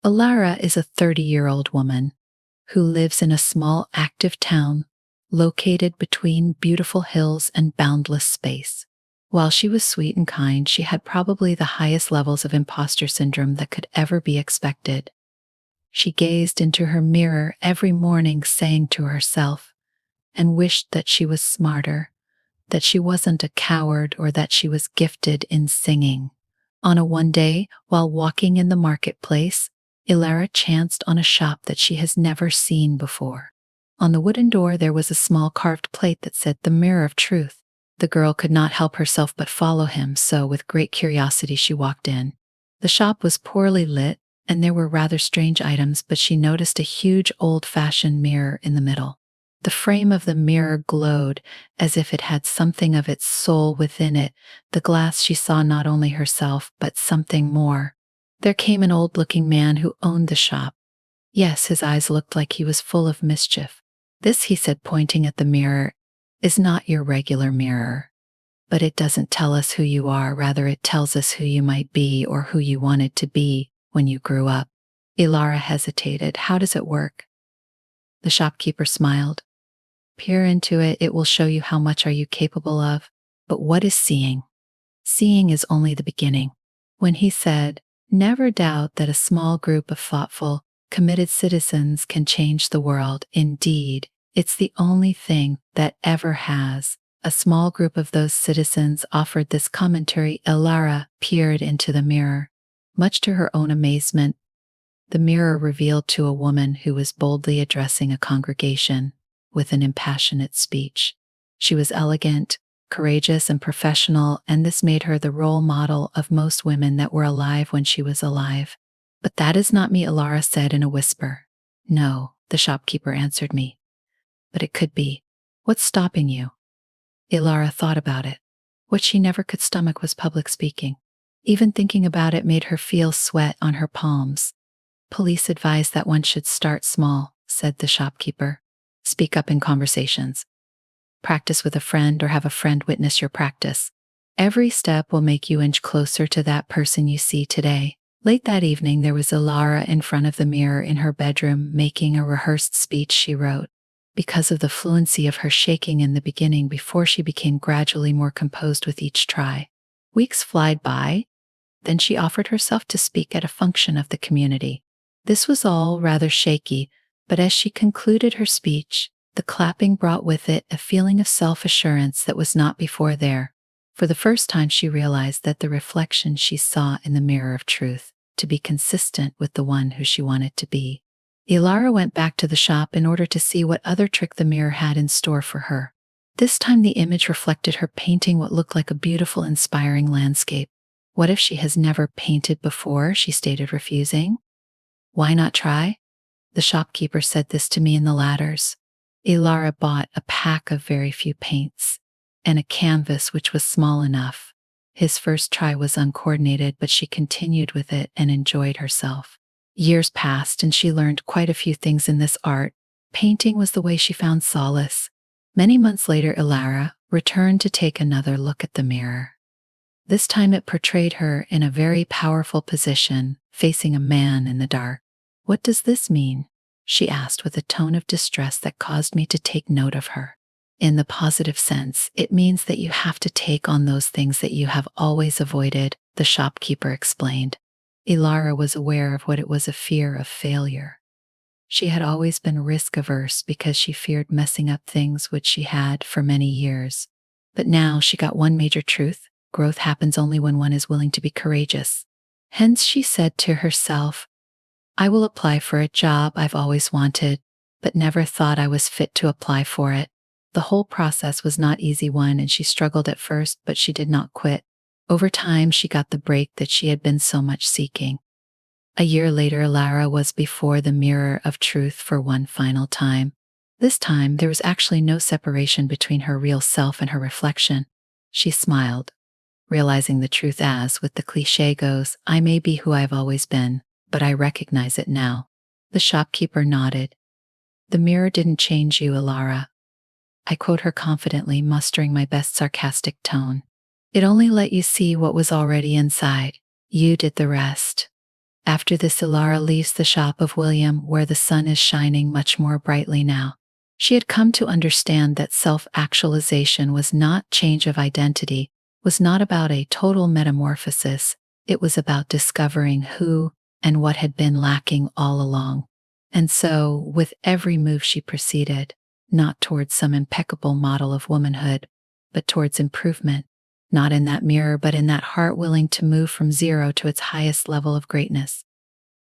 Alara is a 30-year-old woman who lives in a small, active town located between beautiful hills and boundless space. While she was sweet and kind, she had probably the highest levels of imposter syndrome that could ever be expected. She gazed into her mirror every morning, saying to herself, and wished that she was smarter, that she wasn't a coward, or that she was gifted in singing. On a one day, while walking in the marketplace, Ilara chanced on a shop that she has never seen before. On the wooden door there was a small carved plate that said, "The Mirror of Truth." The girl could not help herself but follow him, so with great curiosity she walked in. The shop was poorly lit, and there were rather strange items, but she noticed a huge old-fashioned mirror in the middle. The frame of the mirror glowed as if it had something of its soul within it. The glass she saw not only herself, but something more. There came an old-looking man who owned the shop. Yes, his eyes looked like he was full of mischief. "This," he said, pointing at the mirror, "is not your regular mirror. But it doesn't tell us who you are, rather it tells us who you might be or who you wanted to be when you grew up." Ilara hesitated. "How does it work?" The shopkeeper smiled. "Peer into it, it will show you how much are you capable of. But what is seeing? Seeing is only the beginning." When he said, "Never doubt that a small group of thoughtful, committed citizens can change the world. Indeed, it's the only thing that ever has." A small group of those citizens offered this commentary. Ilara peered into the mirror. Much to her own amazement, the mirror revealed to a woman who was boldly addressing a congregation with an impassionate speech. She was elegant, courageous, and professional, and this made her the role model of most women that were alive when she was alive. "But that is not me," Ilara said in a whisper. "No," the shopkeeper answered me. "But it could be. What's stopping you?" Ilara thought about it. What she never could stomach was public speaking. Even thinking about it made her feel sweat on her palms. "Police advise that one should start small," said the shopkeeper. "Speak up in conversations. Practice with a friend or have a friend witness your practice. Every step will make you inch closer to that person you see today." Late that evening, there was Ilara in front of the mirror in her bedroom making a rehearsed speech she wrote. Because of the fluency of her shaking in the beginning, before she became gradually more composed with each try. Weeks flied by, then she offered herself to speak at a function of the community. This was all rather shaky, but as she concluded her speech, the clapping brought with it a feeling of self-assurance that was not before there. For the first time she realized that the reflection she saw in the mirror of truth to be consistent with the one who she wanted to be. Ilara went back to the shop in order to see what other trick the mirror had in store for her. This time the image reflected her painting what looked like a beautiful, inspiring landscape. What if she has never painted before? She stated, refusing. "Why not try? The shopkeeper said this to me in the ladders." Ilara bought a pack of very few paints and a canvas which was small enough. His first try was uncoordinated, but she continued with it and enjoyed herself. Years passed and she learned quite a few things in this art. Painting was the way she found solace. Many months later, Ilara returned to take another look at the mirror. This time it portrayed her in a very powerful position, facing a man in the dark. "What does this mean?" she asked with a tone of distress that caused me to take note of her. "In the positive sense, it means that you have to take on those things that you have always avoided," the shopkeeper explained. Ilara was aware of what it was, a fear of failure. She had always been risk-averse because she feared messing up things which she had for many years. But now she got one major truth: growth happens only when one is willing to be courageous. Hence she said to herself, "I will apply for a job I've always wanted, but never thought I was fit to apply for it." The whole process was not easy one, and she struggled at first, but she did not quit. Over time, she got the break that she had been so much seeking. A year later, Ilara was before the mirror of truth for one final time. This time, there was actually no separation between her real self and her reflection. She smiled, realizing the truth as, with the cliché goes, "I may be who I've always been, but I recognize it now." The shopkeeper nodded. "The mirror didn't change you, Ilara." I quote her confidently, mustering my best sarcastic tone. "It only let you see what was already inside. You did the rest." After this, Ilara leaves the shop of William, where the sun is shining much more brightly now. She had come to understand that self-actualization was not change of identity, was not about a total metamorphosis. It was about discovering who and what had been lacking all along. And so, with every move she proceeded, not towards some impeccable model of womanhood, but towards improvement, not in that mirror, but in that heart willing to move from zero to its highest level of greatness.